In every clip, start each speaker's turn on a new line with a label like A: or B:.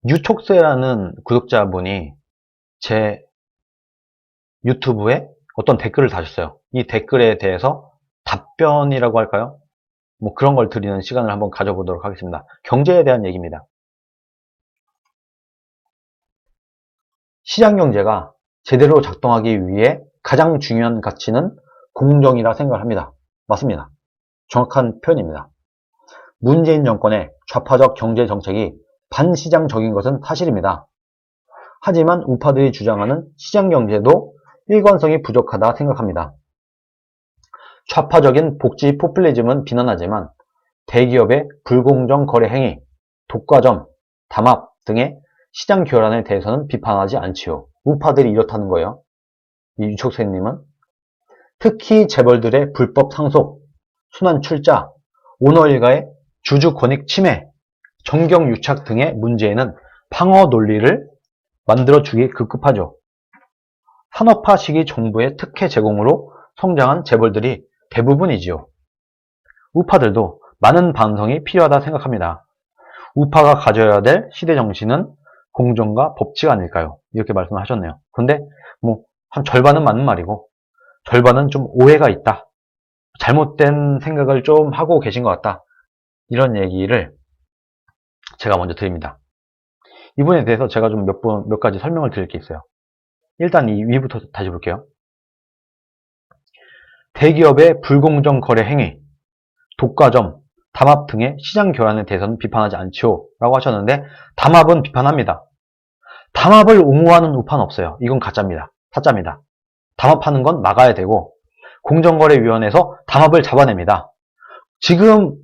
A: 유촉새라는 구독자분이 제 유튜브에 어떤 댓글을 다셨어요. 이 댓글에 대해서 답변이라고 할까요? 뭐 그런 걸 드리는 시간을 한번 가져보도록 하겠습니다. 경제에 대한 얘기입니다. 시장경제가 제대로 작동하기 위해 가장 중요한 가치는 공정이라 생각을 합니다. 맞습니다. 정확한 표현입니다. 문재인 정권의 좌파적 경제 정책이 반시장적인 것은 사실입니다. 하지만 우파들이 주장하는 시장경제도 일관성이 부족하다 생각합니다. 좌파적인 복지 포퓰리즘은 비난하지만 대기업의 불공정 거래 행위, 독과점, 담합 등의 시장 교란에 대해서는 비판하지 않지요. 우파들이 이렇다는 거예요. 이 유촉새님은 특히 재벌들의 불법 상속, 순환 출자, 오너 일가의 주주 권익 침해, 정경 유착 등의 문제에는 방어 논리를 만들어주기 급급하죠. 산업화 시기 정부의 특혜 제공으로 성장한 재벌들이 대부분이지요. 우파들도 많은 반성이 필요하다 생각합니다. 우파가 가져야 될 시대 정신은 공정과 법치가 아닐까요? 이렇게 말씀을 하셨네요. 근데 뭐 한 절반은 맞는 말이고 절반은 좀 오해가 있다. 잘못된 생각을 좀 하고 계신 것 같다. 이런 얘기를 제가 먼저 드립니다. 이분에 대해서 제가 좀 몇 가지 설명을 드릴 게 있어요. 일단 이 위부터 다시 볼게요. 대기업의 불공정 거래 행위, 독과점, 담합 등의 시장 교란에 대해서는 비판하지 않지요 라고 하셨는데 담합은 비판합니다. 담합을 옹호하는 우파는 없어요. 이건 가짜입니다. 사짜입니다. 담합하는 건 막아야 되고 공정거래위원회에서 담합을 잡아냅니다. 지금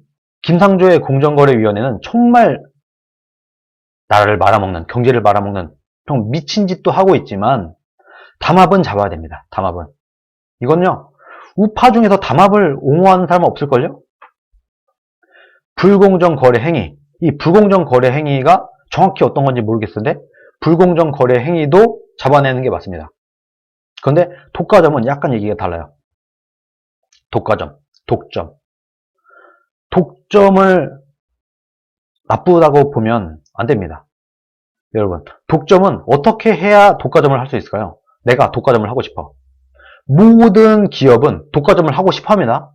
A: 김상조의 공정거래위원회는 정말 나라를 말아먹는, 경제를 말아먹는 좀 미친 짓도 하고 있지만 담합은 잡아야 됩니다. 담합은. 이건요. 우파 중에서 담합을 옹호하는 사람은 없을걸요? 불공정 거래 행위. 이 불공정 거래 행위가 정확히 어떤 건지 모르겠는데 불공정 거래 행위도 잡아내는 게 맞습니다. 그런데 독과점은 약간 얘기가 달라요. 독과점, 독점. 독점을 나쁘다고 보면 안 됩니다. 여러분, 독점은 어떻게 해야 독과점을 할 수 있을까요? 내가 독과점을 하고 싶어. 모든 기업은 독과점을 하고 싶어 합니다.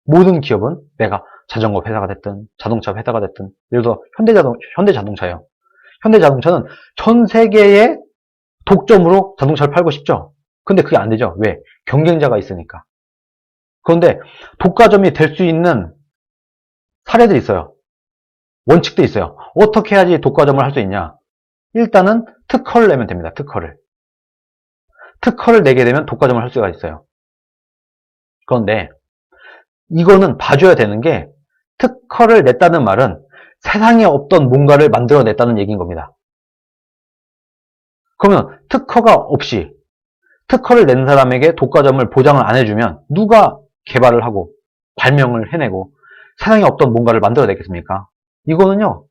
A: 모든 기업은 내가 자전거 회사가 됐든 자동차 회사가 됐든 예를 들어 현대자동차예요. 현대자동차는 전 세계에 독점으로 자동차를 팔고 싶죠. 근데 그게 안 되죠. 왜? 경쟁자가 있으니까. 그런데 독과점이 될 수 있는 사례들이 있어요. 원칙도 있어요. 어떻게 해야지 독과점을 할 수 있냐? 일단은 특허를 내면 됩니다. 특허를 내게 되면 독과점을 할 수가 있어요. 그런데 이거는 봐줘야 되는 게 특허를 냈다는 말은 세상에 없던 뭔가를 만들어냈다는 얘기인 겁니다. 그러면 특허가 없이 특허를 낸 사람에게 독과점을 보장을 안 해주면 누가 개발을 하고 발명을 해내고 세상에 없던 뭔가를 만들어냈겠습니까? 이거는요.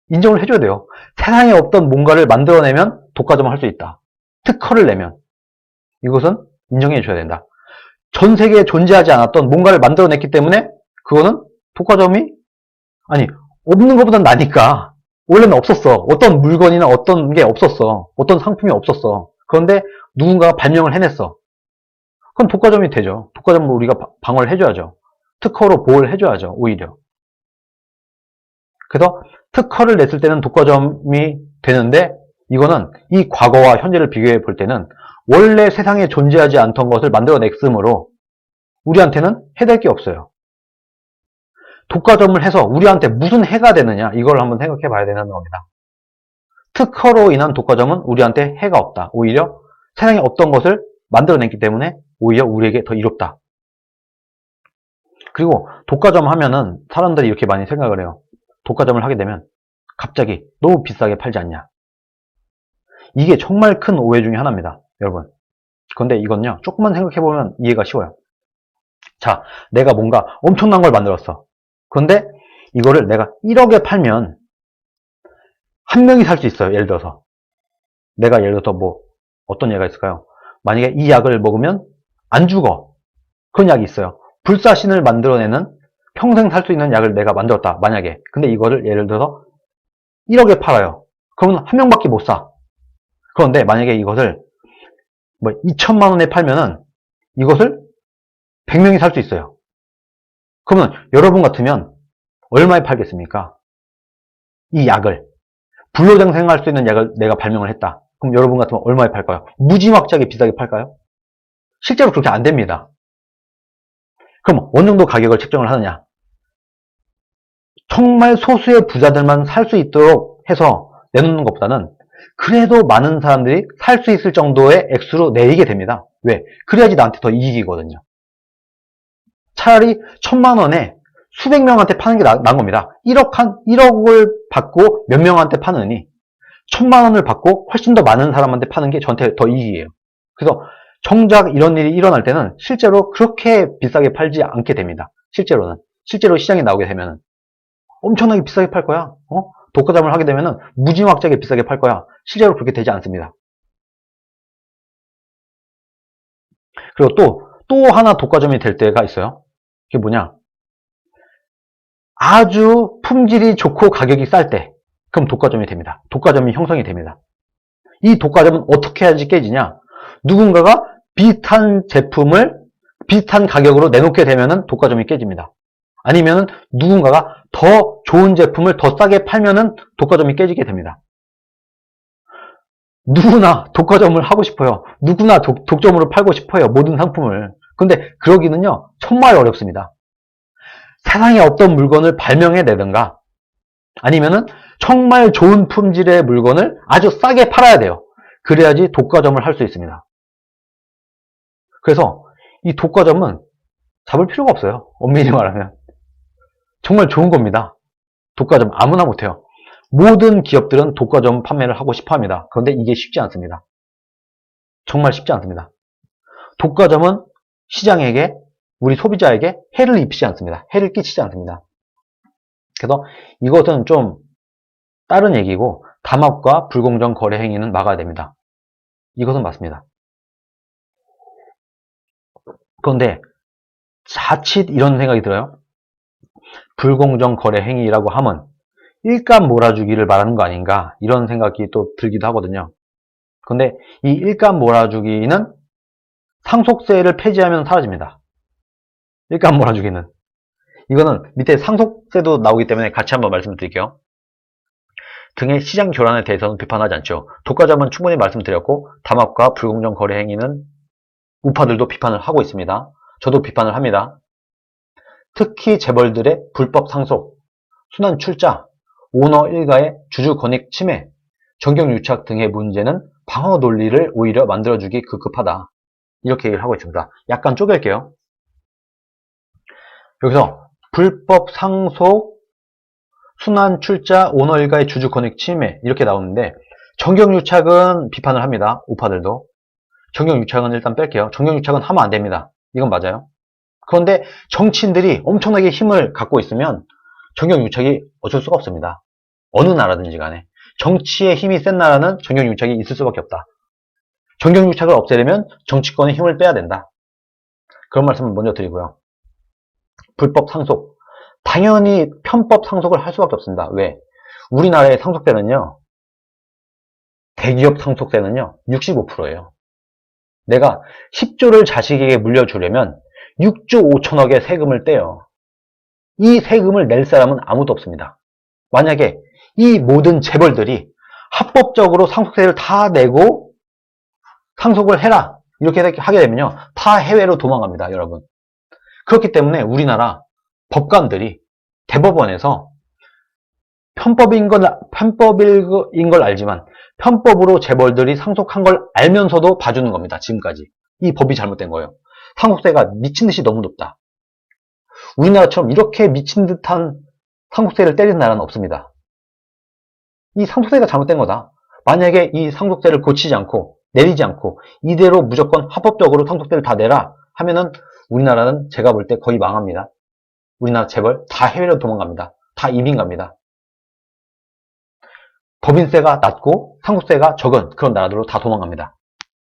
A: 인정을 해줘야 돼요. 세상에 없던 뭔가를 만들어내면 독과점을 할 수 있다. 특허를 내면 이것은 인정해 줘야 된다. 전 세계에 존재하지 않았던 뭔가를 만들어냈기 때문에 그거는 독과점이 아니 없는 것보단 나니까. 원래는 없었어. 어떤 물건이나 어떤 게 없었어. 어떤 상품이 없었어. 그런데 누군가가 발명을 해냈어. 그건 독과점이 되죠. 독과점을 우리가 방어를 해줘야죠. 특허로 보호를 해줘야죠. 오히려. 그래서 특허를 냈을 때는 독과점이 되는데 이거는 이 과거와 현재를 비교해 볼 때는 원래 세상에 존재하지 않던 것을 만들어냈으므로 우리한테는 해될 게 없어요. 독과점을 해서 우리한테 무슨 해가 되느냐 이걸 한번 생각해 봐야 되는 겁니다. 특허로 인한 독과점은 우리한테 해가 없다. 오히려 세상에 없던 것을 만들어냈기 때문에 오히려 우리에게 더 이롭다. 그리고 독과점 하면은 사람들이 이렇게 많이 생각을 해요. 독과점을 하게 되면 갑자기 너무 비싸게 팔지 않냐. 이게 정말 큰 오해 중에 하나입니다. 여러분. 그런데 이건요. 조금만 생각해보면 이해가 쉬워요. 자, 내가 뭔가 엄청난 걸 만들었어. 그런데 이거를 내가 1억에 팔면 한 명이 살 수 있어요. 예를 들어서. 내가 예를 들어서 뭐 어떤 예가 있을까요? 만약에 이 약을 먹으면 안 죽어. 그런 약이 있어요. 불사신을 만들어내는 평생 살 수 있는 약을 내가 만들었다. 만약에. 근데 이거를 예를 들어서 1억에 팔아요. 그러면 한 명밖에 못 사. 그런데 만약에 이것을 2천만 원에 팔면은 이것을 100명이 살 수 있어요. 그러면 여러분 같으면 얼마에 팔겠습니까? 이 약을, 불로장생할 수 있는 약을 내가 발명을 했다. 그럼 여러분 같으면 얼마에 팔까요? 무지막지하게 비싸게 팔까요? 실제로 그렇게 안 됩니다. 그럼 어느 정도 가격을 책정을 하느냐? 정말 소수의 부자들만 살 수 있도록 해서 내놓는 것보다는 그래도 많은 사람들이 살 수 있을 정도의 액수로 내리게 됩니다. 왜? 그래야지 나한테 더 이익이거든요. 차라리 1,000만 원에 수백 명한테 파는 게 나은 겁니다. 1억을 받고 몇 명한테 파느니 1,000만 원을 받고 훨씬 더 많은 사람한테 파는 게 저한테 더 이익이에요. 그래서 정작 이런 일이 일어날 때는 실제로 그렇게 비싸게 팔지 않게 됩니다. 실제로 시장에 나오게 되면 엄청나게 비싸게 팔 거야. 독과점을 하게 되면 무지막지하게 비싸게 팔 거야. 실제로 그렇게 되지 않습니다. 그리고 또 하나 독과점이 될 때가 있어요. 그게 뭐냐? 아주 품질이 좋고 가격이 쌀 때, 그럼 독과점이 됩니다. 독과점이 형성이 됩니다. 이 독과점은 어떻게 해야지 깨지냐? 누군가가 비슷한 제품을 비슷한 가격으로 내놓게 되면은 독과점이 깨집니다. 아니면은 누군가가 더 좋은 제품을 더 싸게 팔면은 독과점이 깨지게 됩니다. 누구나 독과점을 하고 싶어요. 누구나 독점으로 팔고 싶어요. 모든 상품을. 근데 그러기는요, 정말 어렵습니다. 세상에 어떤 물건을 발명해내든가 아니면은 정말 좋은 품질의 물건을 아주 싸게 팔아야 돼요. 그래야지 독과점을 할 수 있습니다. 그래서 이 독과점은 잡을 필요가 없어요. 엄밀히 말하면. 정말 좋은 겁니다. 독과점 아무나 못해요. 모든 기업들은 독과점 판매를 하고 싶어 합니다. 그런데 이게 쉽지 않습니다. 정말 쉽지 않습니다. 독과점은 시장에게, 우리 소비자에게 해를 입히지 않습니다. 해를 끼치지 않습니다. 그래서 이것은 좀 다른 얘기고, 담합과 불공정 거래 행위는 막아야 됩니다. 이것은 맞습니다. 그런데 자칫 이런 생각이 들어요. 불공정 거래 행위라고 하면 일감 몰아주기를 말하는 거 아닌가, 이런 생각이 또 들기도 하거든요. 그런데 이 일감 몰아주기는 상속세를 폐지하면 사라집니다. 일감 몰아주기는. 이거는 밑에 상속세도 나오기 때문에 같이 한번 말씀드릴게요. 등의 시장 교란에 대해서는 비판하지 않죠. 독과점은 충분히 말씀드렸고, 담합과 불공정 거래 행위는 우파들도 비판을 하고 있습니다. 저도 비판을 합니다. 특히 재벌들의 불법 상속, 순환 출자, 오너 일가의 주주 권익 침해, 정경 유착 등의 문제는 방어 논리를 오히려 만들어주기 급급하다. 이렇게 얘기를 하고 있습니다. 약간 쪼갤게요. 여기서 불법 상속, 순환 출자, 오너 일가의 주주 권익 침해 이렇게 나오는데, 정경 유착은 비판을 합니다. 우파들도. 정경 유착은 일단 뺄게요. 정경 유착은 하면 안 됩니다. 이건 맞아요. 그런데 정치인들이 엄청나게 힘을 갖고 있으면 정경 유착이 어쩔 수가 없습니다. 어느 나라든지 간에. 정치의 힘이 센 나라는 정경 유착이 있을 수밖에 없다. 정경 유착을 없애려면 정치권의 힘을 빼야 된다. 그런 말씀을 먼저 드리고요. 불법 상속. 당연히 편법 상속을 할 수밖에 없습니다. 왜? 우리나라의 상속세는요, 대기업 상속세는요, 65%예요. 내가 10조를 자식에게 물려주려면 6조 5천억의 세금을 떼요. 이 세금을 낼 사람은 아무도 없습니다. 만약에 이 모든 재벌들이 합법적으로 상속세를 다 내고 상속을 해라, 이렇게 하게 되면요, 다 해외로 도망갑니다, 여러분. 그렇기 때문에 우리나라 법관들이 대법원에서 편법인 걸 알지만 편법으로 재벌들이 상속한 걸 알면서도 봐주는 겁니다. 지금까지. 이 법이 잘못된 거예요. 상속세가 미친 듯이 너무 높다. 우리나라처럼 이렇게 미친 듯한 상속세를 때리는 나라는 없습니다. 이 상속세가 잘못된 거다. 만약에 이 상속세를 고치지 않고 내리지 않고 이대로 무조건 합법적으로 상속세를 다 내라 하면은 우리나라는 제가 볼 때 거의 망합니다. 우리나라 재벌 다 해외로 도망갑니다. 다 이민 갑니다. 법인세가 낮고 상속세가 적은 그런 나라들로 다 도망갑니다.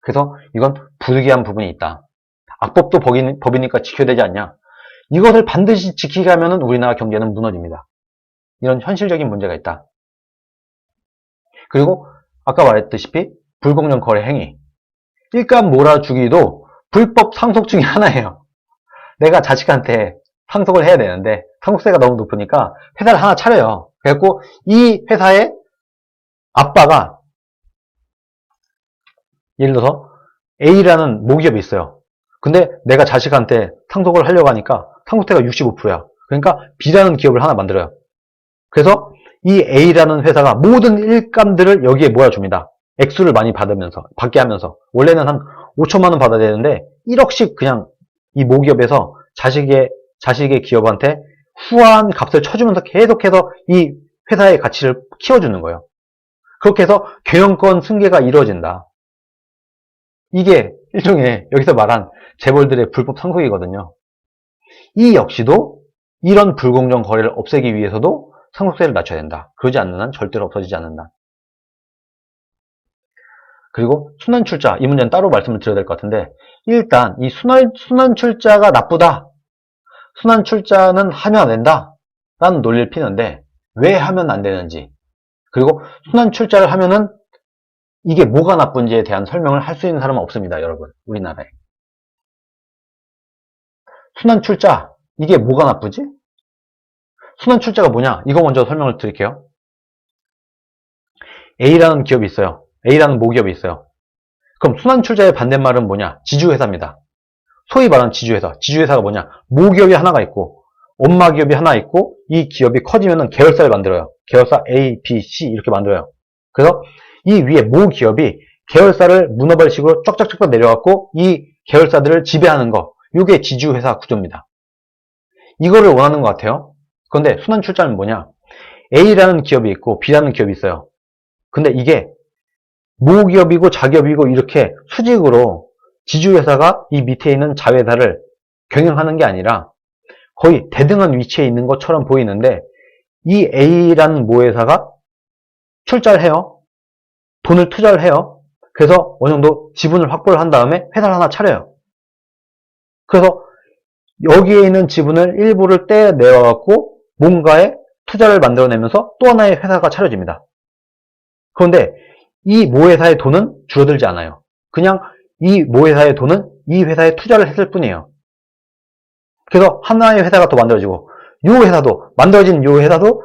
A: 그래서 이건 부득이한 부분이 있다. 악법도 법이니까 지켜야 되지 않냐. 이것을 반드시 지키게 하면 우리나라 경제는 무너집니다. 이런 현실적인 문제가 있다. 그리고 아까 말했다시피 불공정 거래 행위. 일감 몰아주기도 불법 상속 중에 하나예요. 내가 자식한테 상속을 해야 되는데 상속세가 너무 높으니까 회사를 하나 차려요. 그래갖고 이 회사의 아빠가 예를 들어서 A라는 모기업이 있어요. 근데 내가 자식한테 상속을 하려고 하니까 상속세가 65%야. 그러니까 B라는 기업을 하나 만들어요. 그래서 이 A라는 회사가 모든 일감들을 여기에 모아줍니다. 액수를 많이 받게 하면서 원래는 한 5천만 원 받아야 되는데 1억씩 그냥 이 모기업에서 자식의 기업한테 후한 값을 쳐주면서 계속해서 이 회사의 가치를 키워주는 거예요. 그렇게 해서 경영권 승계가 이루어진다. 이게 일종의 여기서 말한 재벌들의 불법 상속이거든요. 이 역시도 이런 불공정 거래를 없애기 위해서도 상속세를 낮춰야 된다. 그러지 않는 한 절대로 없어지지 않는다. 그리고 순환출자, 이 문제는 따로 말씀을 드려야 될 것 같은데 일단 이 순환출자가 나쁘다. 순환출자는 하면 안 된다. 라는 논리를 피는데 왜 하면 안 되는지, 그리고 순환출자를 하면은 이게 뭐가 나쁜지에 대한 설명을 할 수 있는 사람은 없습니다. 여러분, 우리나라에. 순환출자, 이게 뭐가 나쁘지? 순환출자가 뭐냐? 이거 먼저 설명을 드릴게요. A라는 기업이 있어요. A라는 모기업이 있어요. 그럼 순환출자의 반대말은 뭐냐? 지주회사입니다. 소위 말하는 지주회사. 지주회사가 뭐냐? 모기업이 하나가 있고 엄마 기업이 하나 있고 이 기업이 커지면은 계열사를 만들어요. 계열사 A, B, C 이렇게 만들어요. 그래서 이 위에 모기업이 계열사를 문어발식으로 쫙쫙쫙 내려갖고 이 계열사들을 지배하는 거. 이게 지주회사 구조입니다. 이거를 원하는 것 같아요. 그런데 순환출자는 뭐냐? A라는 기업이 있고 B라는 기업이 있어요. 근데 이게 모기업이고 자기업이고 이렇게 수직으로 지주회사가 이 밑에 있는 자회사를 경영하는 게 아니라 거의 대등한 위치에 있는 것처럼 보이는데 이 A라는 모회사가 출자를 해요. 돈을 투자를 해요. 그래서 어느 정도 지분을 확보를 한 다음에 회사를 하나 차려요. 그래서 여기에 있는 지분을 일부를 떼내와갖고 뭔가에 투자를 만들어내면서 또 하나의 회사가 차려집니다. 그런데 이 모회사의 돈은 줄어들지 않아요. 그냥 이 모회사의 돈은 이 회사에 투자를 했을 뿐이에요. 그래서 하나의 회사가 더 만들어지고 이 회사도 만들어진 이 회사도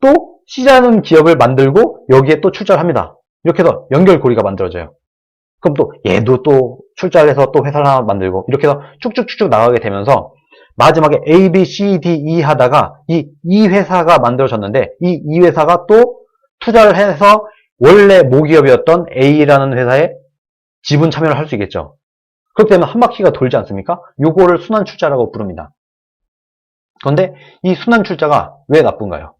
A: 또 C라는 기업을 만들고 여기에 또 출자를 합니다. 이렇게 해서 연결고리가 만들어져요. 그럼 또 얘도 또 출자를 해서 또 회사를 하나 만들고 이렇게 해서 쭉쭉쭉쭉 나가게 되면서 마지막에 A, B, C, D, E 하다가 이 회사가 만들어졌는데 이 회사가 또 투자를 해서 원래 모기업이었던 A라는 회사에 지분 참여를 할 수 있겠죠. 그렇게 되면 한 바퀴가 돌지 않습니까? 요거를 순환출자라고 부릅니다. 그런데 이 순환출자가 왜 나쁜가요?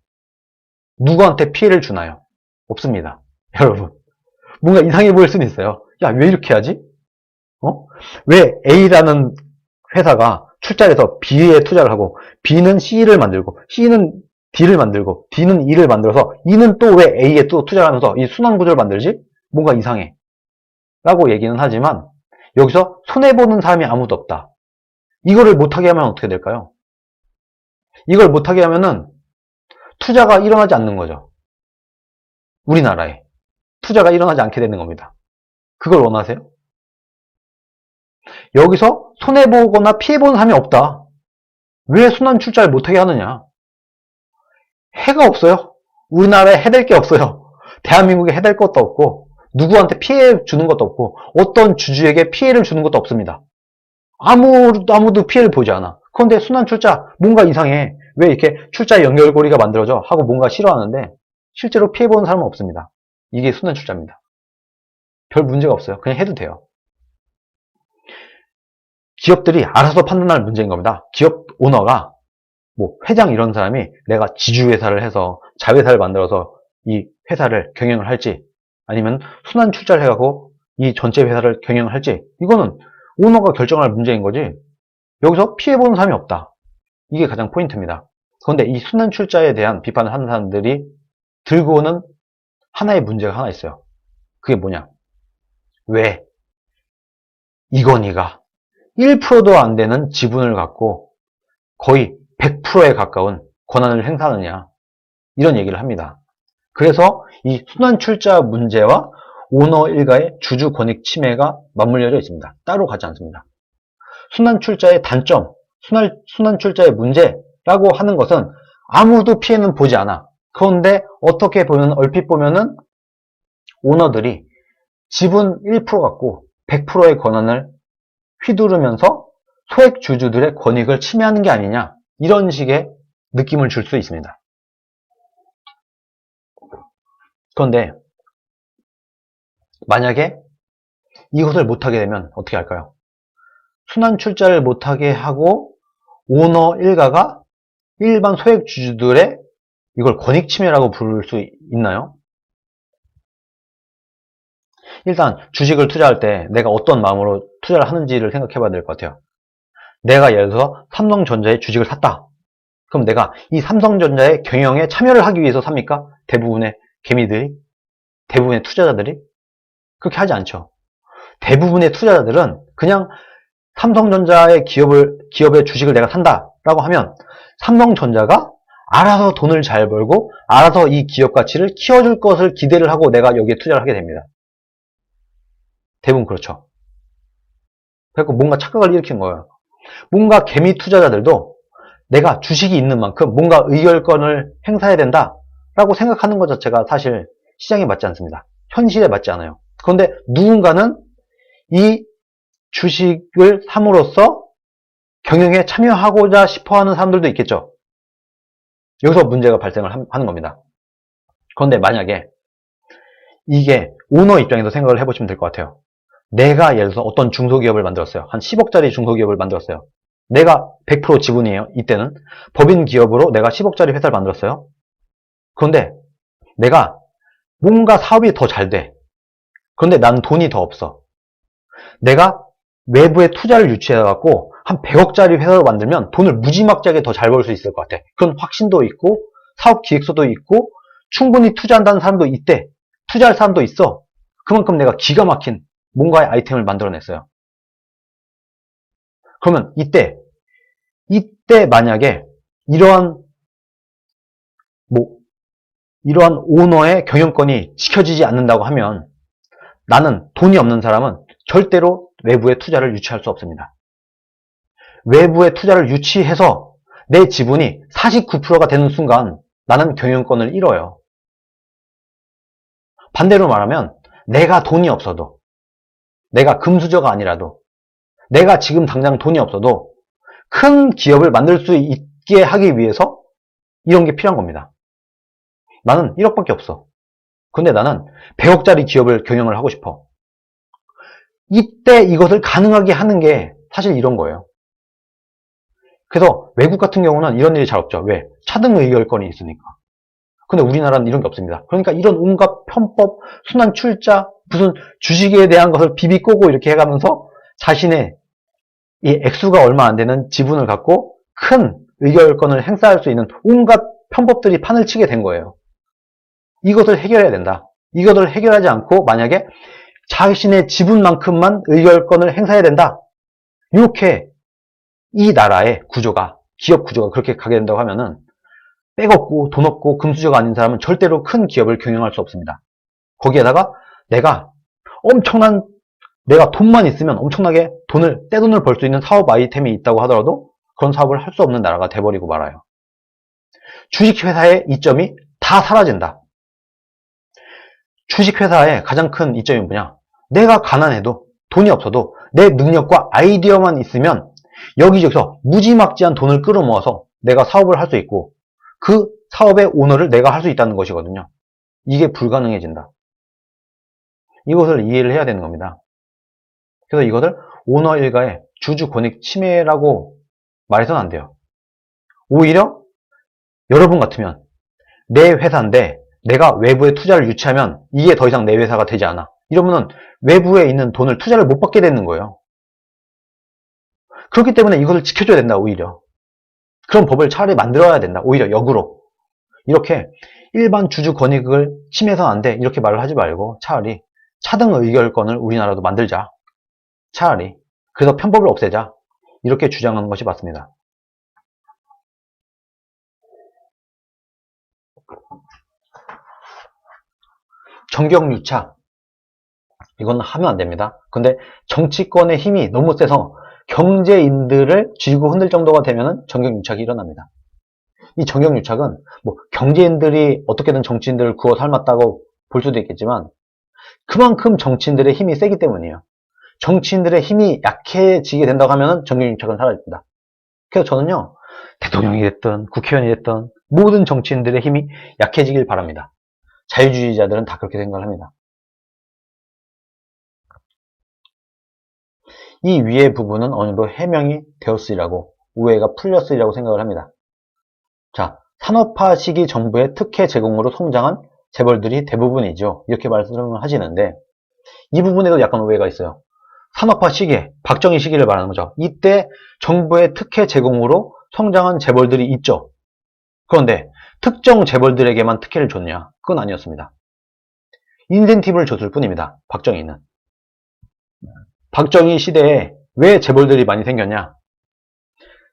A: 누구한테 피해를 주나요? 없습니다. 여러분, 뭔가 이상해 보일 수는 있어요. 야, 왜 이렇게 하지? 왜 A라는 회사가 출자를 해서 B에 투자를 하고 B는 C를 만들고 C는 D를 만들고 D는 E를 만들어서 E는 또 왜 A에 또 투자를 하면서 이 순환구조를 만들지? 뭔가 이상해. 라고 얘기는 하지만 여기서 손해보는 사람이 아무도 없다. 이거를 못하게 하면 어떻게 될까요? 이걸 못하게 하면은 투자가 일어나지 않는 거죠. 우리나라에. 투자가 일어나지 않게 되는 겁니다. 그걸 원하세요? 여기서 손해보거나 피해보는 사람이 없다. 왜 순환출자를 못하게 하느냐? 해가 없어요. 우리나라에 해댈 게 없어요. 대한민국에 해댈 것도 없고 누구한테 피해 주는 것도 없고 어떤 주주에게 피해를 주는 것도 없습니다. 아무도 피해를 보지 않아. 그런데 순환출자 뭔가 이상해. 왜 이렇게 출자 연결고리가 만들어져? 하고 뭔가 싫어하는데 실제로 피해보는 사람은 없습니다. 이게 순환출자입니다. 별 문제가 없어요. 그냥 해도 돼요. 기업들이 알아서 판단할 문제인 겁니다. 기업 오너가 뭐 회장 이런 사람이 내가 지주회사를 해서 자회사를 만들어서 이 회사를 경영을 할지 아니면 순환출자를 해가고 이 전체 회사를 경영을 할지 이거는 오너가 결정할 문제인 거지 여기서 피해보는 사람이 없다. 이게 가장 포인트입니다. 그런데 이 순환출자에 대한 비판을 하는 사람들이 들고 오는 하나의 문제가 하나 있어요. 그게 뭐냐? 왜 이건희가 1%도 안 되는 지분을 갖고 거의 100%에 가까운 권한을 행사하느냐 이런 얘기를 합니다. 그래서 이 순환출자 문제와 오너 일가의 주주 권익 침해가 맞물려져 있습니다. 따로 가지 않습니다. 순환출자의 단점, 순환출자의 문제라고 하는 것은 아무도 피해는 보지 않아. 그런데 어떻게 보면 얼핏 보면은 오너들이 지분 1% 갖고 100%의 권한을 휘두르면서 소액 주주들의 권익을 침해하는 게 아니냐, 이런 식의 느낌을 줄 수 있습니다. 그런데 만약에 이것을 못하게 되면 어떻게 할까요? 순환출자를 못하게 하고 오너 일가가 일반 소액 주주들의 이걸 권익 침해라고 부를 수 있나요? 일단 주식을 투자할 때 내가 어떤 마음으로 투자를 하는지를 생각해 봐야 될 것 같아요. 내가 예를 들어서 삼성전자의 주식을 샀다. 그럼 내가 이 삼성전자의 경영에 참여를 하기 위해서 삽니까? 대부분의 개미들이? 대부분의 투자자들이? 그렇게 하지 않죠. 대부분의 투자자들은 그냥 삼성전자의 기업의 주식을 내가 산다라고 하면 삼성전자가 알아서 돈을 잘 벌고 알아서 이 기업 가치를 키워줄 것을 기대를 하고 내가 여기에 투자를 하게 됩니다. 대부분 그렇죠. 그래서 뭔가 착각을 일으킨 거예요. 뭔가 개미 투자자들도 내가 주식이 있는 만큼 뭔가 의결권을 행사해야 된다라고 생각하는 것 자체가 사실 시장에 맞지 않습니다. 현실에 맞지 않아요. 그런데 누군가는 이 주식을 삼으로써 경영에 참여하고자 싶어하는 사람들도 있겠죠. 여기서 문제가 발생을 하는 겁니다. 그런데 만약에 이게 오너 입장에서 생각을 해보시면 될 것 같아요. 내가 예를 들어서 어떤 중소기업을 만들었어요. 한 10억짜리 중소기업을 만들었어요. 내가 100% 지분이에요. 이때는 법인 기업으로 내가 10억짜리 회사를 만들었어요. 그런데 내가 뭔가 사업이 더 잘 돼. 그런데 나는 돈이 더 없어. 내가 외부에 투자를 유치해갖고 한 100억짜리 회사를 만들면 돈을 무지막지하게 더 잘 벌 수 있을 것 같아. 그런 확신도 있고 사업 기획서도 있고 충분히 투자한다는 사람도 있대. 투자할 사람도 있어. 그만큼 내가 기가 막힌 뭔가의 아이템을 만들어냈어요. 그러면 이때 만약에 이러한 오너의 경영권이 지켜지지 않는다고 하면 나는 돈이 없는 사람은 절대로 외부에 투자를 유치할 수 없습니다. 외부에 투자를 유치해서 내 지분이 49%가 되는 순간 나는 경영권을 잃어요. 반대로 말하면 내가 돈이 없어도, 내가 금수저가 아니라도, 내가 지금 당장 돈이 없어도 큰 기업을 만들 수 있게 하기 위해서 이런 게 필요한 겁니다. 나는 1억밖에 없어. 근데 나는 100억짜리 기업을 경영을 하고 싶어. 이때 이것을 가능하게 하는 게 사실 이런 거예요. 그래서 외국 같은 경우는 이런 일이 잘 없죠. 왜? 차등 의결권이 있으니까. 근데 우리나라는 이런 게 없습니다. 그러니까 이런 온갖 편법, 순환 출자, 무슨 주식에 대한 것을 비비꼬고 이렇게 해가면서 자신의 이 액수가 얼마 안 되는 지분을 갖고 큰 의결권을 행사할 수 있는 온갖 편법들이 판을 치게 된 거예요. 이것을 해결해야 된다. 이것을 해결하지 않고 만약에 자신의 지분만큼만 의결권을 행사해야 된다. 이렇게 이 나라의 구조가, 기업 구조가 그렇게 가게 된다고 하면은 백 없고 돈 없고 금수저가 아닌 사람은 절대로 큰 기업을 경영할 수 없습니다. 거기에다가 내가 돈만 있으면 엄청나게 떼돈을 벌 수 있는 사업 아이템이 있다고 하더라도 그런 사업을 할 수 없는 나라가 돼버리고 말아요. 주식회사의 이점이 다 사라진다. 주식회사의 가장 큰 이점이 뭐냐? 내가 가난해도 돈이 없어도 내 능력과 아이디어만 있으면 여기저기서 무지막지한 돈을 끌어모아서 내가 사업을 할 수 있고 그 사업의 오너를 내가 할 수 있다는 것이거든요. 이게 불가능해진다. 이것을 이해를 해야 되는 겁니다. 그래서 이것을 오너 일가의 주주 권익 침해라고 말해서는 안 돼요. 오히려 여러분 같으면 내 회사인데 내가 외부에 투자를 유치하면 이게 더 이상 내 회사가 되지 않아. 이러면은 외부에 있는 돈을 투자를 못 받게 되는 거예요. 그렇기 때문에 이것을 지켜줘야 된다, 오히려. 그런 법을 차라리 만들어야 된다, 오히려 역으로. 이렇게 일반 주주 권익을 침해서는 안 돼, 이렇게 말을 하지 말고 차라리 차등 의결권을 우리나라도 만들자. 차라리. 그래서 편법을 없애자. 이렇게 주장하는 것이 맞습니다. 정경유착. 이건 하면 안 됩니다. 근데 정치권의 힘이 너무 세서 경제인들을 쥐고 흔들 정도가 되면 정경유착이 일어납니다. 이 정경유착은 뭐 경제인들이 어떻게든 정치인들을 구워 삶았다고 볼 수도 있겠지만 그만큼 정치인들의 힘이 세기 때문이에요. 정치인들의 힘이 약해지게 된다고 하면 정경유착은 사라집니다. 그래서 저는요, 대통령이 됐든 국회의원이 됐든 모든 정치인들의 힘이 약해지길 바랍니다. 자유주의자들은 다 그렇게 생각을 합니다. 이 위의 부분은 어느 정도 해명이 되었으리라고, 우회가 풀렸으리라고 생각을 합니다. 자, 산업화 시기 정부의 특혜 제공으로 성장한 재벌들이 대부분이죠. 이렇게 말씀을 하시는데 이 부분에도 약간 오해가 있어요. 산업화 시기에, 박정희 시기를 말하는 거죠. 이때 정부의 특혜 제공으로 성장한 재벌들이 있죠. 그런데 특정 재벌들에게만 특혜를 줬냐? 그건 아니었습니다. 인센티브를 줬을 뿐입니다. 박정희는. 박정희 시대에 왜 재벌들이 많이 생겼냐?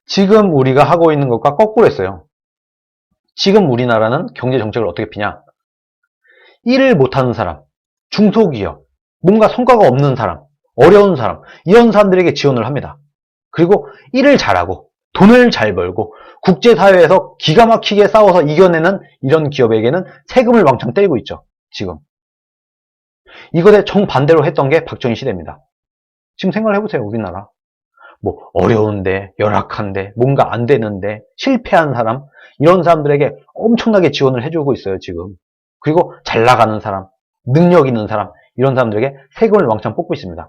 A: 지금 우리가 하고 있는 것과 거꾸로 했어요. 지금 우리나라는 경제정책을 어떻게 피냐? 일을 못하는 사람, 중소기업, 뭔가 성과가 없는 사람, 어려운 사람, 이런 사람들에게 지원을 합니다. 그리고 일을 잘하고 돈을 잘 벌고 국제사회에서 기가 막히게 싸워서 이겨내는 이런 기업에게는 세금을 왕창 떼고 있죠. 지금. 이것에 정반대로 했던 게 박정희 시대입니다. 지금 생각을 해보세요. 우리나라. 뭐 어려운데, 열악한데, 뭔가 안 되는데, 실패한 사람, 이런 사람들에게 엄청나게 지원을 해주고 있어요. 지금. 그리고 잘 나가는 사람, 능력 있는 사람, 이런 사람들에게 세금을 왕창 뽑고 있습니다.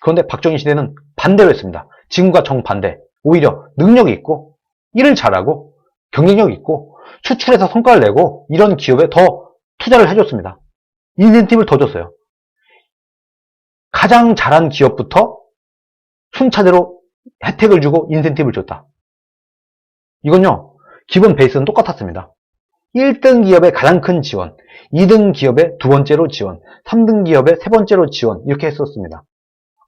A: 그런데 박정희 시대는 반대로 했습니다. 지금과 정반대. 오히려 능력이 있고, 일을 잘하고, 경쟁력 있고, 수출해서 성과를 내고, 이런 기업에 더 투자를 해줬습니다. 인센티브를 더 줬어요. 가장 잘한 기업부터 순차대로 혜택을 주고 인센티브를 줬다. 이건요, 기본 베이스는 똑같았습니다. 1등 기업의 가장 큰 지원, 2등 기업의 두 번째로 지원, 3등 기업의 세 번째로 지원, 이렇게 했었습니다.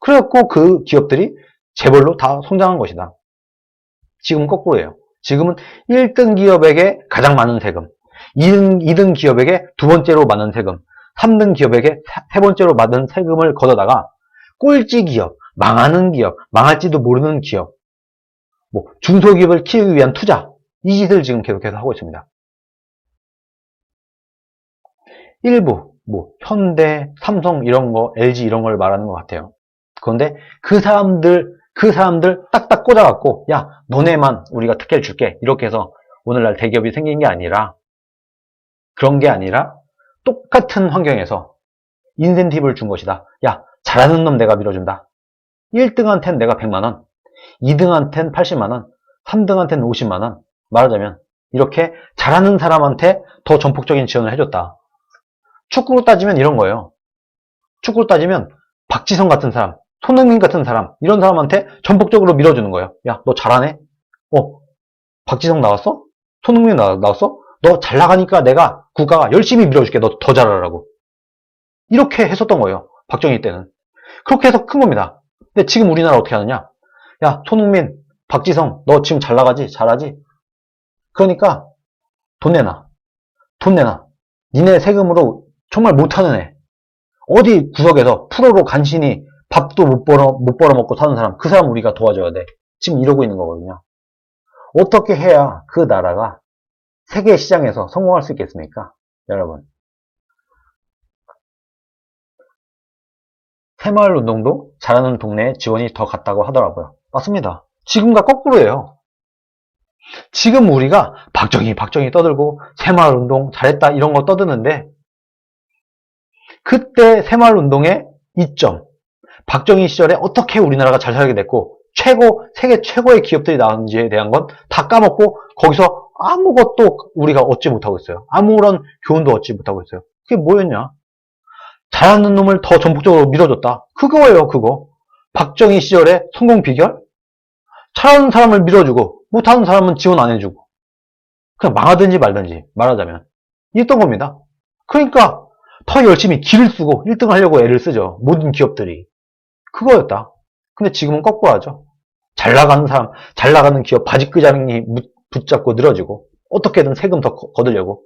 A: 그래갖고 그 기업들이 재벌로 다 성장한 것이다. 지금은 거꾸로예요. 지금은 1등 기업에게 가장 많은 세금, 2등 기업에게 두 번째로 많은 세금, 3등 기업에게 세 번째로 받은 세금을 걷어다가 꼴찌 기업, 망하는 기업, 망할지도 모르는 기업, 뭐 중소기업을 키우기 위한 투자, 이 짓을 지금 계속해서 하고 있습니다. 일부 뭐 현대, 삼성 이런 거, LG 이런 걸 말하는 것 같아요. 그런데 그 사람들 딱딱 꽂아갖고 야 너네만 우리가 특혜를 줄게 이렇게 해서 오늘날 대기업이 생긴 게 아니라, 그런 게 아니라 똑같은 환경에서 인센티브를 준 것이다. 야 잘하는 놈 내가 밀어준다. 1등한텐 내가 100만원, 2등한텐 80만원, 3등한텐 50만원. 말하자면 이렇게 잘하는 사람한테 더 전폭적인 지원을 해줬다. 축구로 따지면 이런 거예요. 축구로 따지면 박지성 같은 사람, 손흥민 같은 사람, 이런 사람한테 전폭적으로 밀어주는 거예요. 야, 너 잘하네? 박지성 나왔어? 손흥민 나왔어? 너 잘 나가니까 내가 국가가 열심히 밀어줄게. 너 더 잘하라고. 이렇게 했었던 거예요. 박정희 때는. 그렇게 해서 큰 겁니다. 근데 지금 우리나라 어떻게 하느냐? 야, 손흥민, 박지성, 너 지금 잘 나가지? 잘하지? 그러니까 돈 내놔. 돈 내놔. 니네 세금으로 정말 못하는 애. 어디 구석에서 프로로 간신히 밥도 못 벌어 먹고 사는 사람, 그 사람 우리가 도와줘야 돼. 지금 이러고 있는 거거든요. 어떻게 해야 그 나라가 세계 시장에서 성공할 수 있겠습니까? 여러분. 새마을운동도 잘하는 동네에 지원이 더 갔다고 하더라고요. 맞습니다. 지금과 거꾸로예요. 지금 우리가 박정희 떠들고 새마을운동 잘했다 이런 거 떠드는데, 그때 새마을운동의 이점, 박정희 시절에 어떻게 우리나라가 잘 살게 됐고 세계 최고의 기업들이 나왔는지에 대한 건 다 까먹고 거기서 아무것도 우리가 얻지 못하고 있어요. 아무런 교훈도 얻지 못하고 있어요. 그게 뭐였냐? 잘하는 놈을 더 전폭적으로 밀어줬다. 그거예요, 그거. 박정희 시절의 성공 비결? 잘하는 사람을 밀어주고 못하는 사람은 지원 안 해주고 그냥 망하든지 말든지, 말하자면 이랬던 겁니다. 그러니까 더 열심히 기를 쓰고 1등 하려고 애를 쓰죠. 모든 기업들이. 그거였다. 근데 지금은 거꾸로 하죠. 잘 나가는 사람, 잘 나가는 기업 바지끄자니 붙잡고 늘어지고 어떻게든 세금 더 거두려고,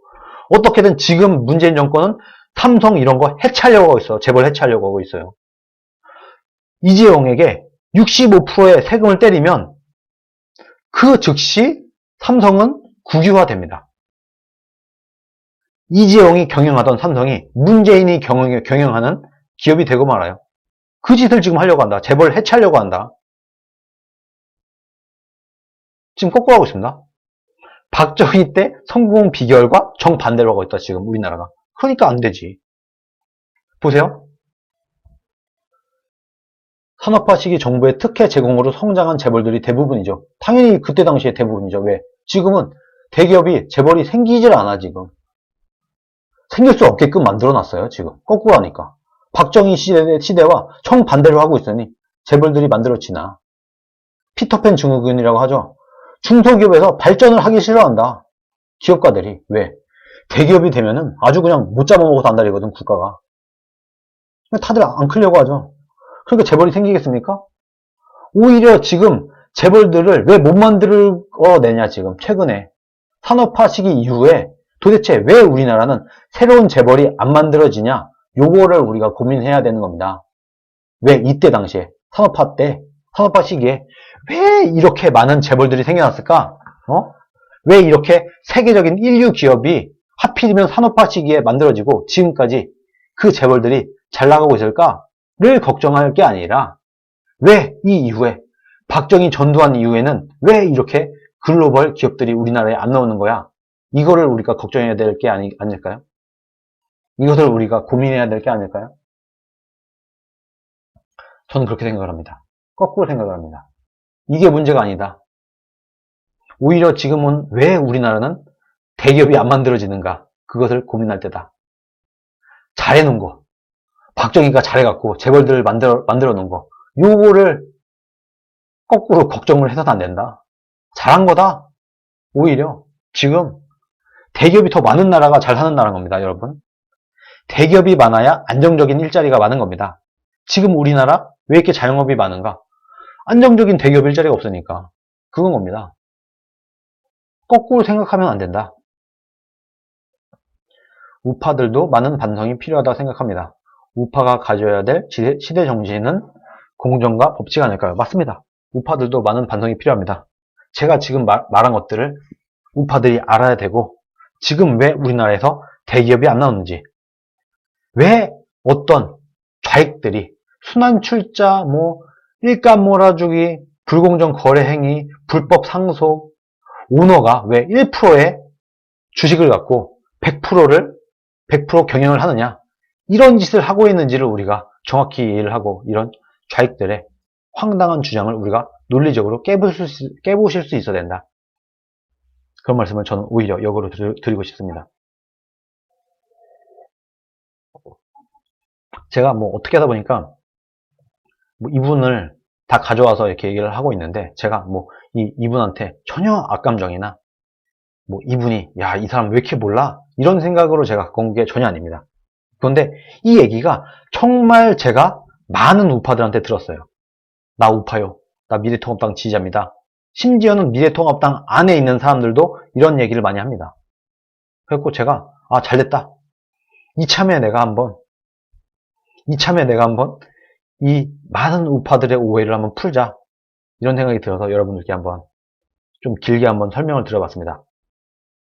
A: 어떻게든 지금 문재인 정권은 삼성 이런 거 해체하려고 하고 있어. 재벌 해체하려고 하고 있어요. 이재용에게 65%의 세금을 때리면 그 즉시 삼성은 국유화됩니다. 이재용이 경영하던 삼성이 문재인이 경영하는 기업이 되고 말아요. 그 짓을 지금 하려고 한다. 재벌 해체하려고 한다. 지금 거꾸로 하고 있습니다. 박정희 때 성공 비결과 정반대로 하고 있다. 지금 우리나라가. 그러니까 안 되지. 보세요. 산업화 시기 정부의 특혜 제공으로 성장한 재벌들이 대부분이죠. 당연히 그때 당시에 대부분이죠. 왜? 지금은 대기업이 재벌이 생기질 않아 지금. 생길 수 없게끔 만들어놨어요. 지금 거꾸로 하니까. 박정희 시대와 정반대로 하고 있으니 재벌들이 만들어지나. 피터팬 증후군이라고 하죠. 중소기업에서 발전을 하기 싫어한다. 기업가들이. 왜? 대기업이 되면은 아주 그냥 못 잡아먹어서 안달이거든 국가가. 다들 안 크려고 하죠. 그러니까 재벌이 생기겠습니까? 오히려 지금 재벌들을 왜 못 만들어내냐 지금 최근에 산업화 시기 이후에 도대체 왜 우리나라는 새로운 재벌이 안 만들어지냐 요거를 우리가 고민해야 되는 겁니다. 왜 이때 당시에 산업화 시기에 왜 이렇게 많은 재벌들이 생겨났을까? 왜 이렇게 세계적인 인류 기업이 하필이면 산업화 시기에 만들어지고 지금까지 그 재벌들이 잘 나가고 있을까를 걱정할 게 아니라 왜 이 이후에 박정희 전두환 이후에는 왜 이렇게 글로벌 기업들이 우리나라에 안 나오는 거야? 이거를 우리가 걱정해야 될 게 아닐까요? 이것을 우리가 고민해야 될 게 아닐까요? 저는 그렇게 생각을 합니다. 거꾸로 생각을 합니다. 이게 문제가 아니다. 오히려 지금은 왜 우리나라는 대기업이 안 만들어지는가? 그것을 고민할 때다. 잘해놓은 거. 박정희가 잘해갖고 재벌들을 만들어 놓은 거. 요거를 거꾸로 걱정을 해서는 안 된다. 잘한 거다. 오히려 지금 대기업이 더 많은 나라가 잘 사는 나라인 겁니다, 여러분. 대기업이 많아야 안정적인 일자리가 많은 겁니다. 지금 우리나라 왜 이렇게 자영업이 많은가? 안정적인 대기업 일자리가 없으니까. 그건 겁니다. 거꾸로 생각하면 안 된다. 우파들도 많은 반성이 필요하다고 생각합니다. 우파가 가져야 될 시대 정신은 공정과 법칙 아닐까요? 맞습니다. 우파들도 많은 반성이 필요합니다. 제가 지금 말한 것들을 우파들이 알아야 되고 지금 왜 우리나라에서 대기업이 안 나오는지 왜 어떤 좌익들이 순환출자, 일감 몰아주기, 불공정 거래 행위, 불법 상속, 오너가 왜 1%의 주식을 갖고 100% 경영을 하느냐 이런 짓을 하고 있는지를 우리가 정확히 이해를 하고 이런 좌익들의 황당한 주장을 우리가 논리적으로 깨보실 수 있어야 된다. 그런 말씀을 저는 오히려 역으로 드리고 싶습니다. 제가 어떻게 하다 보니까 이분을 다 가져와서 이렇게 얘기를 하고 있는데 제가 이분한테 전혀 악감정이나 이분이 야, 이 사람 왜 이렇게 몰라? 이런 생각으로 제가 갖고 온 게 전혀 아닙니다. 그런데 이 얘기가 정말 제가 많은 우파들한테 들었어요. 나 우파요. 나 미래통합당 지지자입니다. 심지어는 미래통합당 안에 있는 사람들도 이런 얘기를 많이 합니다. 그래서 제가 잘됐다. 이참에 내가 한번 이 많은 우파들의 오해를 한번 풀자. 이런 생각이 들어서 여러분들께 한번 좀 길게 한번 설명을 드려봤습니다.